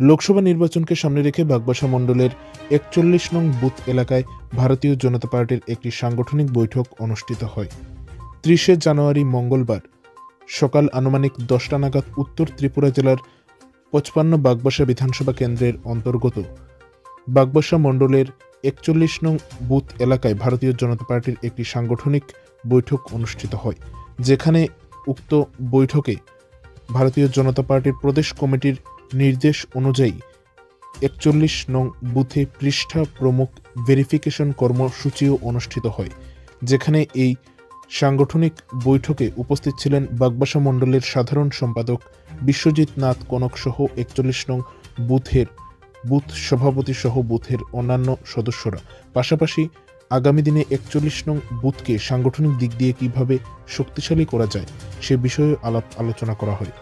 লোকসভা নির্বাচনকে সামনে রেখে বাগবাসা মণ্ডলের ৪১ নং বুথ এলাকায় ভারতীয় জনতা পার্টির একটি সাংগঠনিক বৈঠক অনুষ্ঠিত হয়। ৩০শে জানুয়ারি মঙ্গলবার সকাল আনুমানিক ১০টা নাগাদ উত্তর ত্রিপুরা জেলার ৫৫ বাগবাসা বিধানসভা কেন্দ্রের অন্তর্গত বাগবাসা মণ্ডলের ৪১ নং বুথ এলাকায় ভারতীয় জনতা পার্টির একটি সাংগঠনিক বৈঠক অনুষ্ঠিত হয়, যেখানে উক্ত বৈঠকে ভারতীয় জনতা পার্টির প্রদেশ কমিটির নির্দেশ অনুযায়ী ৪১ নং বুথে পৃষ্ঠা প্রমুখ ভেরিফিকেশন কর্মসূচিও অনুষ্ঠিত হয়, যেখানে এই সাংগঠনিক বৈঠকে উপস্থিত ছিলেন বাগবাসা মণ্ডলের সাধারণ সম্পাদক বিশ্বজিৎ নাথ কনক সহ ৪১ নং বুথের বুথ সভাপতি সহ বুথের অন্যান্য সদস্যরা। পাশাপাশি আগামী দিনে ৪১ নং বুথকে সাংগঠনিক দিক দিয়ে কিভাবে শক্তিশালী করা যায় সে বিষয়ে আলাপ আলোচনা করা হয়।